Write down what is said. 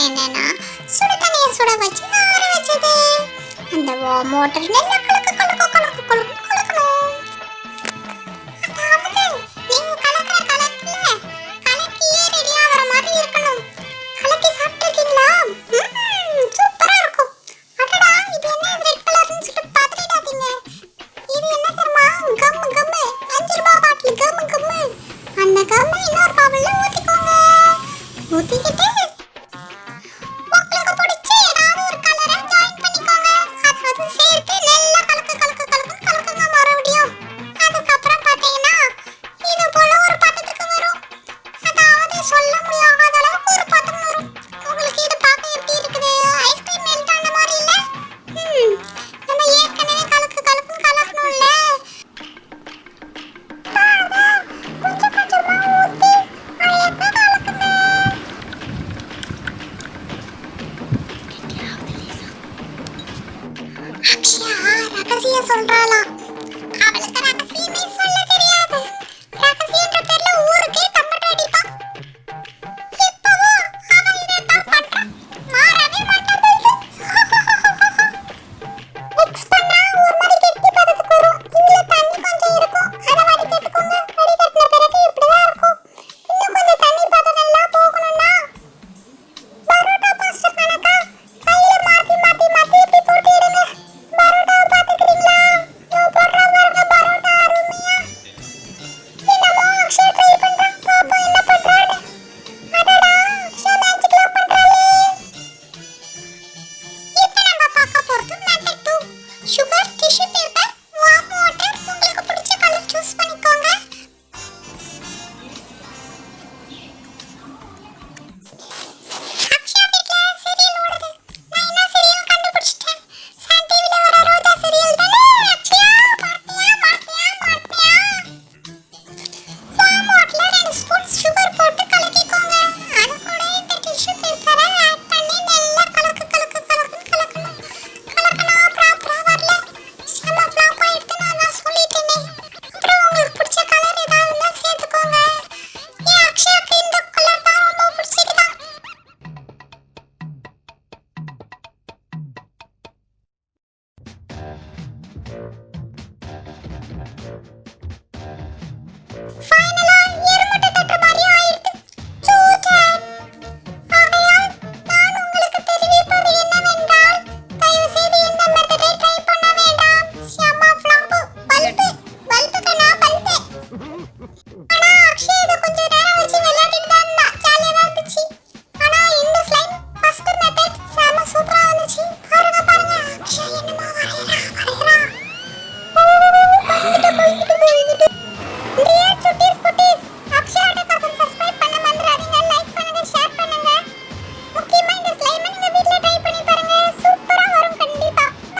Warm என்னன்னா சுடு தண்ணியை சுட வச்சு ஆற வச்சது. அந்த வார்ம் வாட்டர் நல்லா கலக்கு கலக்கு கலக்கு கலக்கு கலக்கணும். அதாவது நீங்க கலக்குற கலக்குல கலக்கியே ரெடி ஆகிற மாதிரி இருக்கணும். கலக்கி சாப்பிட்டுருக்கீங்களா? சூப்பரா இருக்கும். அடடா, இது என்ன ரெட் கலர்னு சொல்லிட்டு பார்த்துடாதீங்க. இது என்ன தெரியுமா? கம்மு கம்மு, 5 ரூபாய் பாட்டில் கம்மு கம்மு. அந்த கம்மு இன்னொரு பவுல்ல ஊத்திக்கோங்க. ஊத்திக்கிட்டு உங்களுக்கு பிடிச்ச ஏதாவது ஒரு கலரை ஜாயின் பண்ணிக்கோங்க. அது சேர்த்து நல்லா கலக்கு கலக்கு கலக்கு கலக்குங்க மறுபடியும். அதுக்கப்புறம் பார்த்தீங்கன்னா இது போல ஒரு பதத்துக்கு வரும். அதாவது சொல்ல முடியாத அளவுக்கு ஒரு பதம் வரும். உங்களுக்கு இது பார்க்க எப்படி இருக்குது? ஐஸ்கிரீம் மெல்ட் ஆன மாதிரி இல்ல? நம்ம ஏற்கனவே கலக்கு கலக்குன்னு கலக்கணும்ல. கொஞ்சம் கொஞ்சமா ஊத்தி அழகா கலக்குங்க. அக்ஷயா ரகசியம் சொல்றாளாம். அவளுக்கு ரகசியமே சொல்ல தெரியாது. ரகசியன்ற பேர்ல ஊருக்கே தம்பட்ட அடிப்பா. இப்பவும் அவ இதைத்தான் பண்றா. மாறவே மாட்டாங்க. மிக்ஸ் பண்ணா ஒரு மாதிரி கெட்டி பதத்துக்கு வரும். இதுல தண்ணி கொஞ்சம் இருக்கும். அதை வடிகட்டுக்கோங்க. வடிகட்டின பிறகு இப்படிதான் இருக்கும். இன்னும் கொஞ்சம் தண்ணி பதம் எல்லாம் போகணும்னா பரோட்டா மாஸ்டர் கணக்கா கையில மாத்தி மாத்தி மாத்தி இப்படி போட்டுடுங்க. பரோட்டா பாத்துக்கிறீங்களா? நான் போடுற பாருங்க பரோட்டா அருமையா. என்னமோ அக்ஷய் ட்ரை பண்றான். பாப்போம் என்ன பண்றான்னு. அடடா, அக்ஷய் மேஜிக்லாம் பண்றாளே. இப்போ நம்ம பார்க்க போறது method 2. Sugar, tissue paper, warm water. உங்களுக்கு பிடிச்ச கலர் சூஸ் பண்ணிக்கோங்க. அக்ஷயா வீட்ல சீரியல் ஓடுது. நான் என்ன சீரியல் கண்டுபிடிச்சிட்டேன். சன் டிவில வர ரோஜா சீரியல் தானே. அக்ஷயா பார்த்தியா பார்த்தியா பார்த்தியா? வார்ம் வாட்டர்ல 2 ஸ்பூன் சுகர் போட்டு கலக்கிக்கோங்க. அது கூட இந்த டிஷ்யூ பேப்பரை ஆட் பண்ணி நல்லா கலக்கு கலக்கு கலக்குன்னு கலக்கணும். கலக்கனா ப்ராப்பரா வரல. செம ஃப்ளாப் ஆயிடுத்து. நான் சொல்லிட்டேனே. அப்புறம் உங்களுக்கு பிடிச்ச கலர் ஏதாவது இருந்தா சேர்த்துக்கோங்க. ஏன் அக்ஷயாக்கு இந்த கலர் தான் ரொம்ப பிடிச்சிருக்குதா? ஃபைனலி